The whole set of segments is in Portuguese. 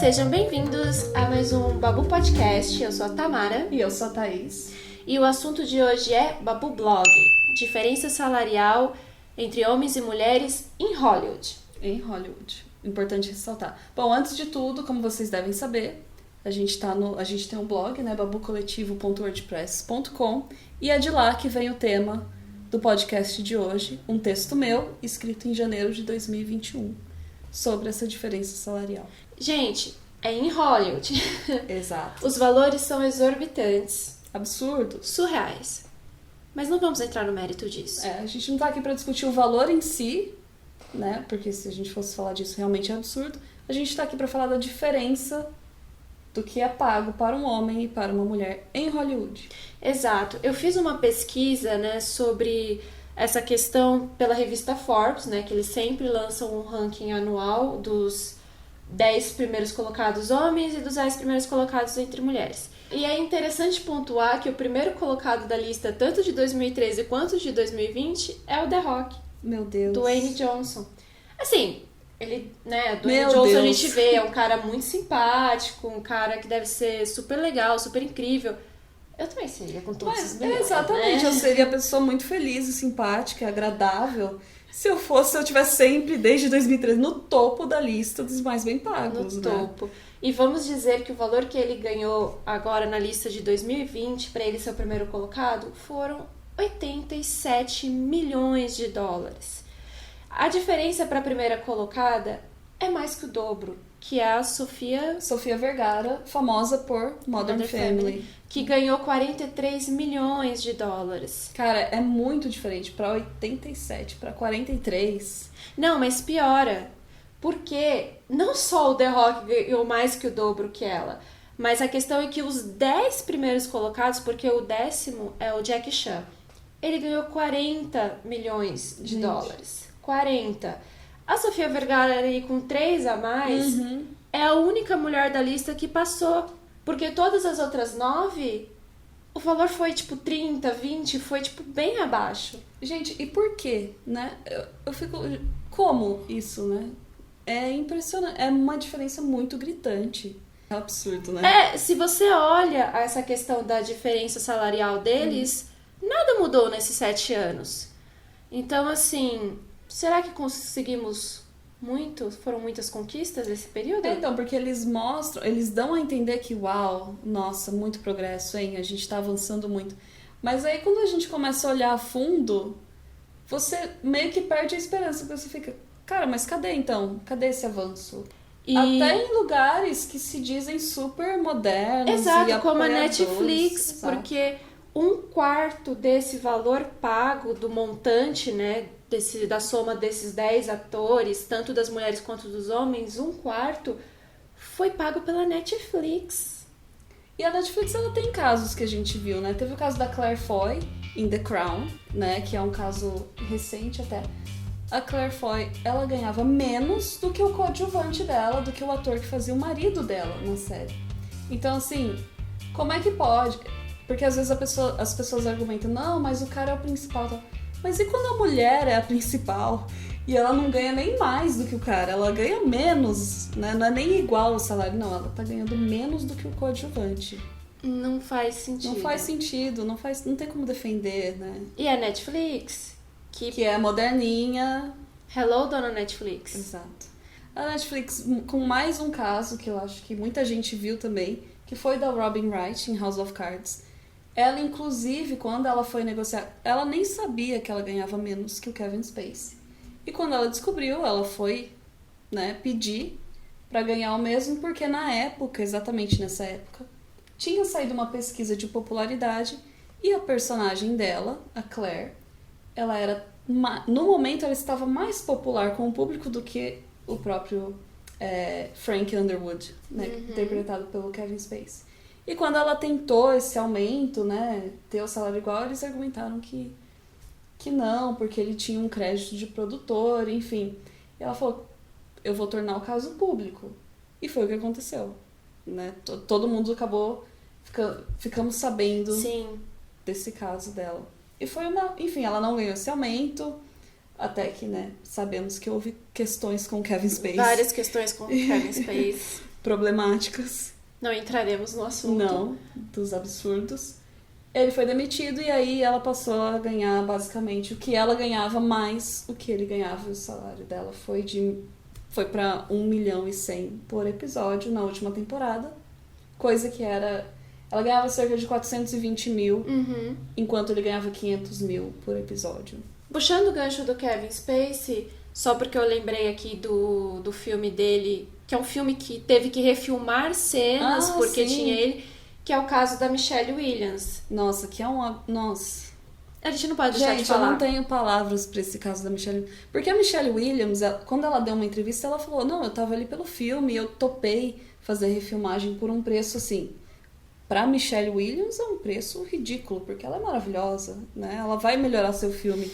Sejam bem-vindos a mais um Babu Podcast. Eu sou a Tamara. E eu sou a Thaís. E o assunto de hoje é Babu Blog, diferença salarial entre homens e mulheres em Hollywood. Em Hollywood. Importante ressaltar. Bom, antes de tudo, como vocês devem saber, a gente tem um blog, né, babucoletivo.wordpress.com, e é de lá que vem o tema do podcast de hoje, um texto meu, escrito em janeiro de 2021, sobre essa diferença salarial. Gente, é em Hollywood. Exato. Os valores são exorbitantes. Absurdos. Surreais. Mas não vamos entrar no mérito disso. A gente não tá aqui para discutir o valor em si, né, porque se a gente fosse falar disso realmente é absurdo. A gente tá aqui para falar da diferença do que é pago para um homem e para uma mulher em Hollywood. Exato. Eu fiz uma pesquisa, né, sobre essa questão pela revista Forbes, né, que eles sempre lançam um ranking anual dos 10 primeiros colocados homens e dos 10 primeiros colocados entre mulheres. E é interessante pontuar que o primeiro colocado da lista, tanto de 2013 quanto de 2020, é o The Rock. Meu Deus. Dwayne Johnson. Assim, ele, né, Dwayne Meu Johnson Deus. a gente vê, é um cara muito simpático, um cara que deve ser super legal, super incrível. Eu também seria com todos esses milhões, exatamente, né? eu seria a pessoa muito feliz e simpática, agradável, se eu tivesse sempre, desde 2013, no topo da lista dos mais bem pagos, No né? topo. E vamos dizer que o valor que ele ganhou agora na lista de 2020, para ele ser o primeiro colocado, foram 87 milhões de dólares. A diferença para a primeira colocada é mais que o dobro, que é a Sofia Vergara, famosa por Modern Family. Que ganhou 43 milhões de dólares. Cara, é muito diferente. Para 87, para 43. Não, mas piora. Porque não só o The Rock ganhou mais que o dobro que ela, mas a questão é que os 10 primeiros colocados, porque o 10º é o Jackie Chan, ele ganhou 40 milhões de dólares. 40. A Sofia Vergara ali com 3 a mais é a única mulher da lista que passou. Porque todas as outras 9, o valor foi tipo 30, 20, foi tipo bem abaixo. Gente, e por quê, né? Eu fico... Como isso, né? É impressionante. É uma diferença muito gritante. É absurdo, né? Se você olha essa questão da diferença salarial deles, nada mudou nesses 7 anos. Então, assim, será que conseguimos muito? Foram muitas conquistas nesse período? Então, porque eles dão a entender que, uau, nossa, muito progresso, hein? A gente tá avançando muito. Mas aí, quando a gente começa a olhar a fundo, você meio que perde a esperança, porque você fica, cara, mas cadê então? Cadê esse avanço? Até em lugares que se dizem super modernos. Exato, e como a apoiadores. Netflix, Exato. porque 1/4 desse valor pago, do montante, né, da soma desses 10 atores, tanto das mulheres quanto dos homens, 1/4 foi pago pela Netflix. E a Netflix, ela tem casos que a gente viu, né? Teve o caso da Claire Foy em The Crown, né? Que é um caso recente até. A Claire Foy, ela ganhava menos do que o coadjuvante dela, do que o ator que fazia o marido dela na série. Então, assim, como é que pode? Porque às vezes as pessoas argumentam, não, mas o cara é o principal. Mas e quando a mulher é a principal e ela não ganha nem mais do que o cara? Ela ganha menos, né? Não é nem igual o salário, não. Ela tá ganhando menos do que o coadjuvante. Não faz sentido. Não faz sentido, não tem como defender, né? E a Netflix? Que é moderninha. Hello, dona Netflix. Exato. A Netflix, com mais um caso que eu acho que muita gente viu também, que foi da Robin Wright em House of Cards. Ela, inclusive, quando ela foi negociar, ela nem sabia que ela ganhava menos que o Kevin Spacey. E quando ela descobriu, ela foi, né, pedir para ganhar o mesmo, porque na época, exatamente nessa época, tinha saído uma pesquisa de popularidade e a personagem dela, a Claire, ela era, no momento, ela estava mais popular com o público do que o próprio Frank Underwood, né, interpretado pelo Kevin Spacey. E quando ela tentou esse aumento, né, ter o salário igual, eles argumentaram que não, porque ele tinha um crédito de produtor, enfim. E ela falou, eu vou tornar o caso público. E foi o que aconteceu, né? Todo mundo acabou, ficamos sabendo desse caso dela. E foi enfim, ela não ganhou esse aumento, até que, né, sabemos que houve questões com o Kevin Spacey. Várias questões com o Kevin Spacey. problemáticas. Não entraremos no assunto. Não, dos absurdos. Ele foi demitido e aí ela passou a ganhar basicamente o que ela ganhava mais o que ele ganhava. O salário dela foi pra 1,1 milhão por episódio na última temporada. Coisa que era... Ela ganhava cerca de 420 mil, enquanto ele ganhava 500 mil por episódio. Puxando o gancho do Kevin Spacey, só porque eu lembrei aqui do filme dele, que é um filme que teve que refilmar cenas porque sim. tinha ele, que é o caso da Michelle Williams. Nossa, que é uma... Nossa... A gente não pode deixar de Gente, falar. eu não tenho palavras pra esse caso da Michelle. Porque a Michelle Williams, quando ela deu uma entrevista, ela falou: não, eu tava ali pelo filme, eu topei fazer refilmagem por um preço assim. Pra Michelle Williams é um preço ridículo, porque ela é maravilhosa, né? Ela vai melhorar seu filme.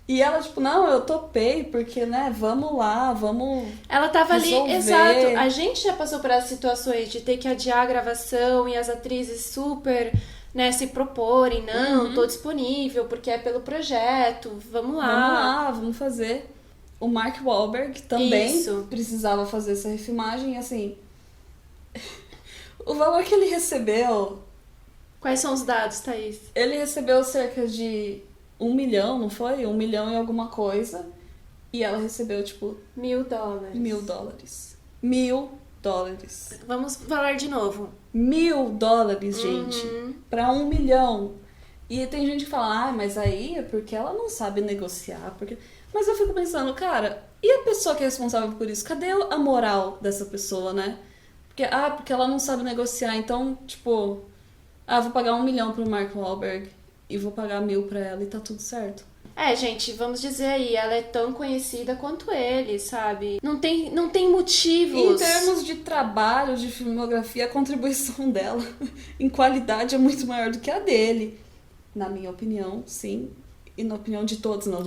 E ela, tipo, não, eu topei, porque, né, vamos lá, vamos. Ela tava resolver. ali, exato. A gente já passou por essas situações de ter que adiar a gravação e as atrizes super, né, se proporem, não, tô disponível porque é pelo projeto, vamos lá. Vamos fazer. O Mark Wahlberg também Isso. precisava fazer essa refilmagem, e assim, o valor que ele recebeu, Quais são os dados, Thaís? ele recebeu cerca de 1 milhão, não foi? 1 milhão e alguma coisa, e ela recebeu, tipo, $1.000. $1.000. $1.000. Vamos falar de novo. $1.000, gente, pra 1 milhão. E tem gente que fala, mas aí é porque ela não sabe negociar, porque... Mas eu fico pensando, cara, e a pessoa que é responsável por isso? Cadê a moral dessa pessoa, né? Porque ela não sabe negociar, então, tipo... vou pagar 1 milhão pro Mark Wahlberg e vou pagar 1.000 pra ela e tá tudo certo. Gente, vamos dizer aí, ela é tão conhecida quanto ele, sabe? Não tem motivos. Em termos de trabalho, de filmografia, a contribuição dela em qualidade é muito maior do que a dele. Na minha opinião, sim. E na opinião de todos, não.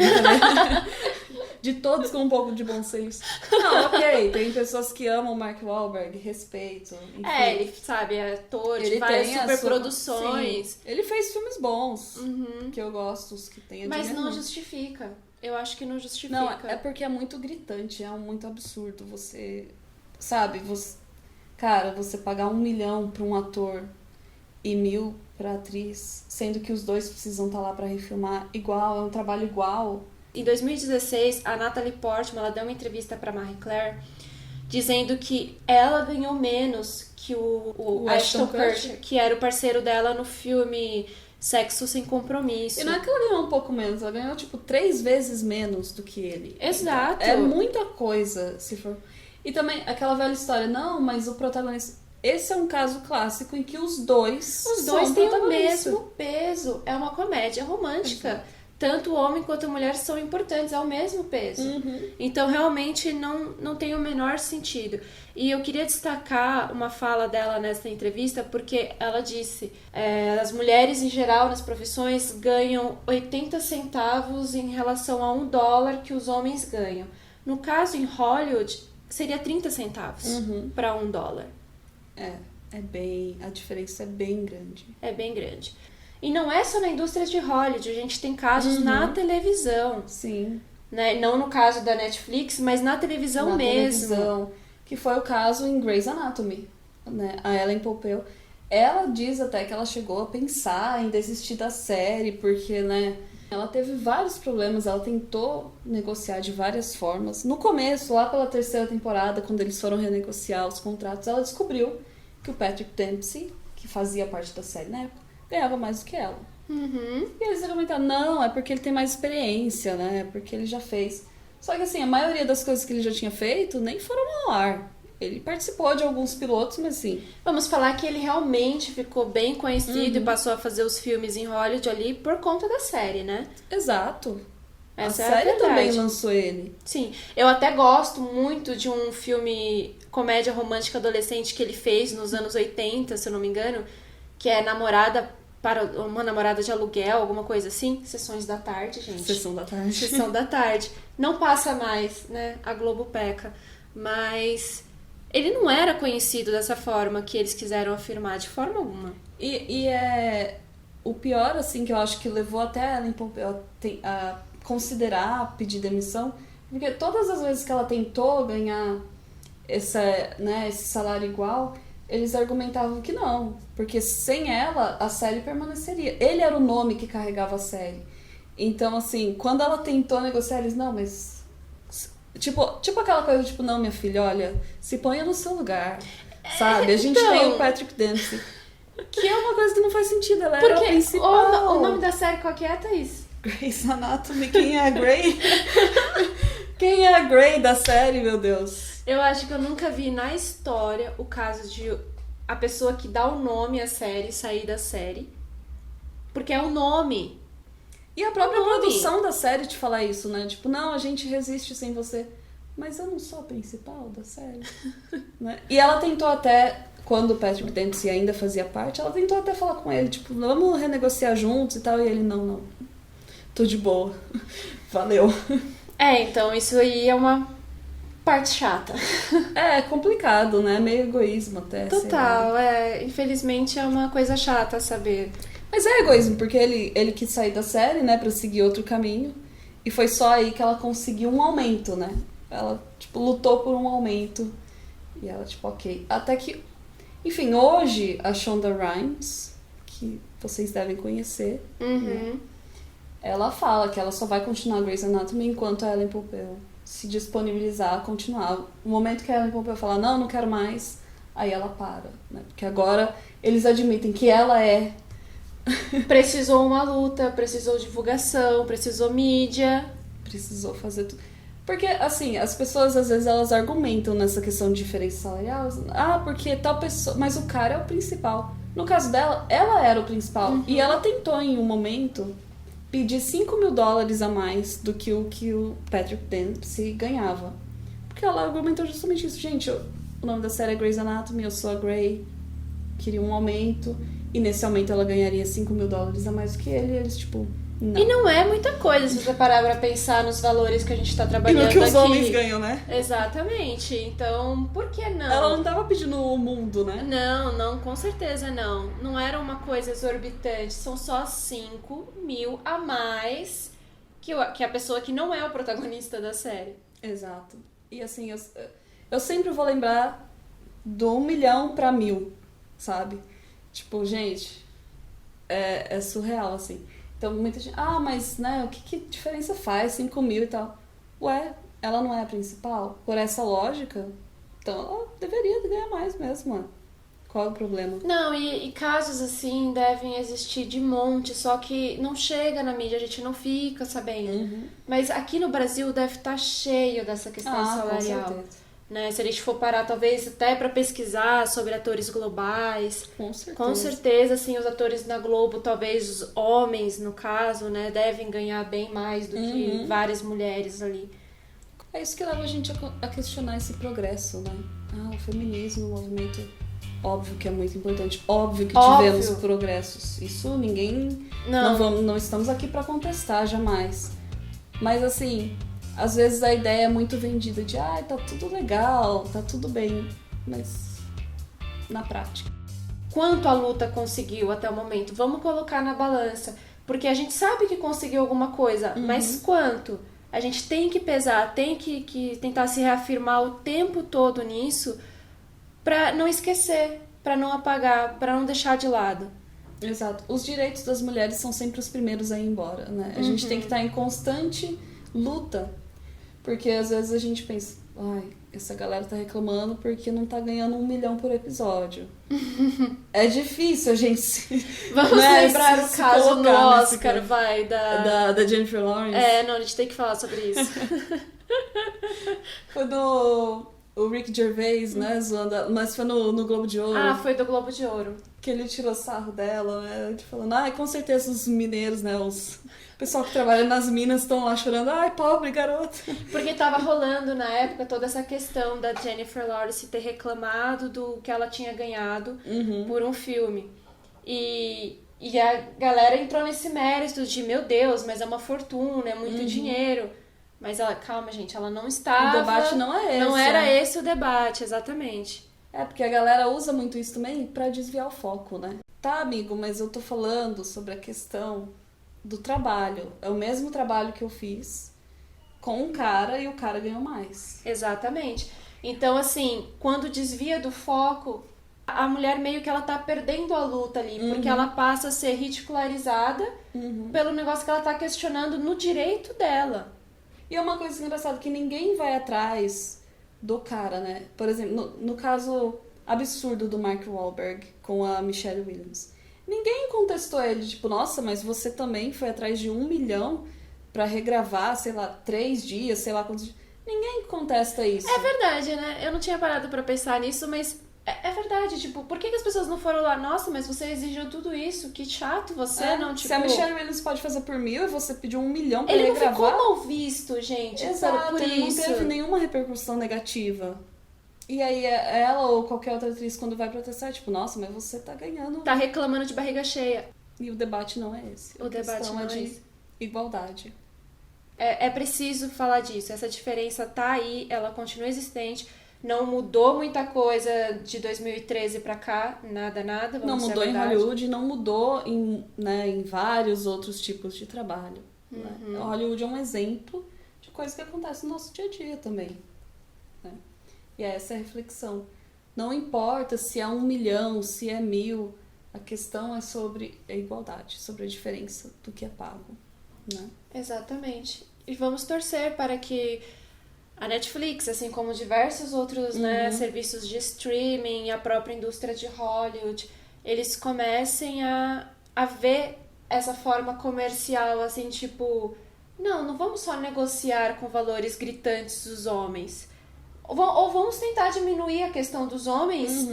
De todos com um pouco de bom senso. Não, ok, tem pessoas que amam o Mark Wahlberg, respeito. Enfim. Ele, sabe, é ator de várias superproduções. Sim, ele fez filmes bons, que eu gosto, os que tem a Mas não irmã. justifica. Eu acho que não justifica. Não, é porque é muito gritante, é muito absurdo você... Sabe, cara, você pagar 1 milhão pra um ator e 1.000 pra atriz, sendo que os dois precisam estar lá pra refilmar igual, é um trabalho igual... Em 2016, a Natalie Portman ela deu uma entrevista para Marie Claire dizendo que ela ganhou menos que o Ashton Kutcher, que era o parceiro dela no filme Sexo Sem Compromisso. E não é que ela ganhou um pouco menos, ela ganhou, 3 vezes menos do que ele. Exato. É muita coisa, se for... E também, aquela velha história, não, mas o protagonista... Esse é um caso clássico em que os dois têm o mesmo peso. É uma comédia romântica. Exato. Tanto o homem quanto a mulher são importantes, é o mesmo peso. Então, realmente, não tem o menor sentido. E eu queria destacar uma fala dela nessa entrevista, porque ela disse as mulheres, em geral, nas profissões, ganham 80 centavos em relação a $1 que os homens ganham. No caso, em Hollywood, seria 30 centavos para $1. A diferença é bem grande. É bem grande. E não é só na indústria de Hollywood, a gente tem casos na televisão. Sim. Né? Não no caso da Netflix, mas na televisão mesmo. Televisão, que foi o caso em Grey's Anatomy. Né? A Ellen Pompeo, ela diz até que ela chegou a pensar em desistir da série, porque, né, ela teve vários problemas, ela tentou negociar de várias formas. No começo, lá pela 3ª temporada, quando eles foram renegociar os contratos, ela descobriu que o Patrick Dempsey, que fazia parte da série na época, ganhava mais do que ela. E eles argumentaram, não, é porque ele tem mais experiência, né? Porque ele já fez. Só que assim, a maioria das coisas que ele já tinha feito nem foram ao ar. Ele participou de alguns pilotos, mas assim... Vamos falar que ele realmente ficou bem conhecido e passou a fazer os filmes em Hollywood ali por conta da série, né? Exato. Essa a é a série verdade. também lançou ele. Sim, eu até gosto muito de um filme comédia romântica adolescente que ele fez nos anos 80, se eu não me engano, que é Uma Namorada de Aluguel, alguma coisa assim. Sessões da tarde, gente. Sessão da tarde. Sessão da tarde. Não passa mais, né? A Globo peca. Mas ele não era conhecido dessa forma que eles quiseram afirmar, de forma alguma. E é... O pior, assim, que eu acho que levou até a Ellen Pompeo a considerar pedir demissão, porque todas as vezes que ela tentou ganhar esse salário igual, eles argumentavam que não, porque sem ela a série permaneceria. Ele era o nome que carregava a série. Então, assim, quando ela tentou negociar, eles, não, mas... Tipo aquela coisa, tipo, não, minha filha, olha, se ponha no seu lugar, sabe? A gente tem o Patrick Dempsey, que é uma coisa que não faz sentido, ela era a principal. O nome da série qual que é, Thaís? Grey's Anatomy, quem é a Grey? Quem é a Grey da série, meu Deus? Eu acho que eu nunca vi na história o caso de a pessoa que dá o nome à série sair da série. Porque é o nome. E a própria produção da série te falar isso, né? Tipo, não, a gente resiste sem você. Mas eu não sou a principal da série. Né? E ela tentou até, quando o Patrick Dempsey ainda fazia parte, ela tentou até falar com ele, tipo, vamos renegociar juntos e tal. E ele, não. Tô de boa. Valeu. Então isso aí é uma parte chata. É complicado, né? Meio egoísmo até. Total, infelizmente é uma coisa chata saber. Mas é egoísmo, porque ele quis sair da série, né, pra seguir outro caminho. E foi só aí que ela conseguiu um aumento, né? Ela, tipo, lutou por um aumento. E ela, tipo, ok. Até que... Enfim, hoje, a Shonda Rhimes, que vocês devem conhecer, né? Ela fala que ela só vai continuar Grey's Anatomy enquanto a Ellen Pompeo se disponibilizar a continuar. No momento que a Ellen Pompeo falar, não quero mais, aí ela para, né? Porque agora eles admitem que ela é... Precisou uma luta, precisou divulgação, precisou mídia. Precisou fazer tudo. Porque, assim, as pessoas, às vezes, elas argumentam nessa questão de diferença salarial. Ah, porque tal pessoa... Mas o cara é o principal. No caso dela, ela era o principal. E ela tentou, em um momento, pedir $5.000 a mais do que o Patrick Dempsey ganhava. Porque ela argumentou justamente isso. Gente, o nome da série é Grey's Anatomy, eu sou a Grey. Queria um aumento. E nesse aumento ela ganharia $5.000 a mais do que ele. E eles, tipo... Não. E não é muita coisa se você parar pra pensar nos valores que a gente tá trabalhando aqui. E no que os homens ganham, né? Exatamente. Então, por que não? Ela não tava pedindo o mundo, né? Não, com certeza não. Não era uma coisa exorbitante. São só 5.000 a mais que a pessoa que não é o protagonista da série. Exato. E assim, eu sempre vou lembrar do 1 milhão pra 1.000, sabe? Tipo, gente, é surreal, assim. Então, muita gente... Ah, mas, né, o que diferença faz? 5.000 e tal. Ué, ela não é a principal? Por essa lógica, então ela deveria ganhar mais mesmo, mano. Qual é o problema? Não, e casos assim devem existir de monte, só que não chega na mídia, a gente não fica sabendo. Mas aqui no Brasil deve estar cheio dessa questão salarial. Com certeza. Né? Se a gente for parar, talvez até para pesquisar sobre atores globais. Com certeza, assim, os atores na Globo, talvez os homens, no caso, né, devem ganhar bem mais do que várias mulheres ali. É isso que leva a gente a questionar esse progresso, né? O feminismo, o movimento, óbvio que é muito importante. Óbvio que tivemos progressos. Isso ninguém... Não estamos aqui para contestar, jamais. Mas, assim... Às vezes a ideia é muito vendida de tá tudo legal, tá tudo bem, mas na prática. Quanto a luta conseguiu até o momento? Vamos colocar na balança, porque a gente sabe que conseguiu alguma coisa, mas quanto? A gente tem que pesar, tem que tentar se reafirmar o tempo todo nisso pra não esquecer, pra não apagar, pra não deixar de lado. Exato. Os direitos das mulheres são sempre os primeiros a ir embora, né? A gente tem que estar em constante luta. Porque às vezes a gente pensa, essa galera tá reclamando porque não tá ganhando 1 milhão por episódio. É difícil a gente Vamos lembrar o caso no Oscar, da Jennifer Lawrence. Não, a gente tem que falar sobre isso. Foi o Rick Gervais, né, zoando, mas foi no Globo de Ouro. Foi do Globo de Ouro. Que ele tirou sarro dela, né, falando, com certeza os mineiros, né, o pessoal que trabalha nas minas estão lá chorando, pobre garota. Porque tava rolando na época toda essa questão da Jennifer Lawrence ter reclamado do que ela tinha ganhado por um filme. E a galera entrou nesse mérito de, meu Deus, mas é uma fortuna, é muito dinheiro. Mas calma, gente, ela não estava... O debate não é esse. Não era esse o debate, exatamente. Porque a galera usa muito isso também pra desviar o foco, né? Tá, amigo, mas eu tô falando sobre a questão do trabalho. É o mesmo trabalho que eu fiz com um cara e o cara ganhou mais. Exatamente. Então, assim, quando desvia do foco, a mulher meio que ela tá perdendo a luta ali, porque ela passa a ser ridicularizada pelo negócio que ela tá questionando no direito dela. E é uma coisa engraçada, que ninguém vai atrás do cara, né? Por exemplo, no caso absurdo do Mark Wahlberg com a Michelle Williams. Ninguém contestou ele, tipo, nossa, mas você também foi atrás de 1 milhão pra regravar, sei lá, 3 dias, sei lá quantos dias. Ninguém contesta isso. É verdade, né? Eu não tinha parado pra pensar nisso, mas é verdade. Tipo, por que as pessoas não foram lá? Nossa, mas você exigiu tudo isso, que chato você, não, tipo... Se a Michelle Williams pode fazer por 1.000 e você pediu 1 milhão pra Ele regravar... não ficou mal visto, gente. Exato, por ele isso. não teve nenhuma repercussão negativa. E aí ela ou qualquer outra atriz, quando vai protestar, tipo, nossa, mas você tá ganhando. Tá reclamando de barriga cheia. E o debate não é esse. O debate não é de esse. igualdade. É preciso falar disso. Essa diferença tá aí, ela continua existente. Não mudou muita coisa de 2013 pra cá. Nada, vamos Não dizer mudou a em verdade. Hollywood, não mudou em vários outros tipos de trabalho. Né? Hollywood é um exemplo de coisa que acontece no nosso dia a dia também. Né? E é essa a reflexão. Não importa se é 1 milhão, se é 1.000, a questão é sobre a igualdade, sobre a diferença do que é pago. Né? Exatamente. E vamos torcer para que a Netflix, assim como diversos outros né, serviços de streaming, a própria indústria de Hollywood, eles comecem a ver essa forma comercial, assim, tipo... Não vamos só negociar com valores gritantes dos homens. Ou vamos tentar diminuir a questão dos homens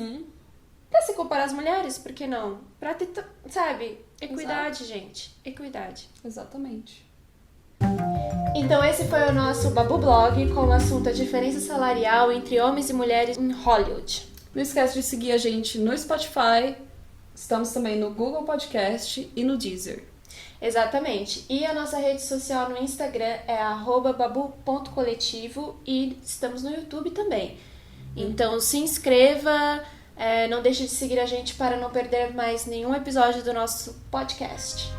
pra se comparar às mulheres, por que não? Pra ter, sabe, equidade, gente. Equidade. Exatamente. Então esse foi o nosso Babu Blog com o assunto a diferença salarial entre homens e mulheres em Hollywood. Não esquece de seguir a gente no Spotify, estamos também no Google Podcast e no Deezer. Exatamente. E a nossa rede social no Instagram é @babu.coletivo e estamos no YouTube também. Então se inscreva, não deixe de seguir a gente para não perder mais nenhum episódio do nosso podcast.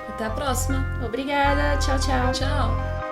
Até a próxima. Obrigada, tchau, tchau. Tchau.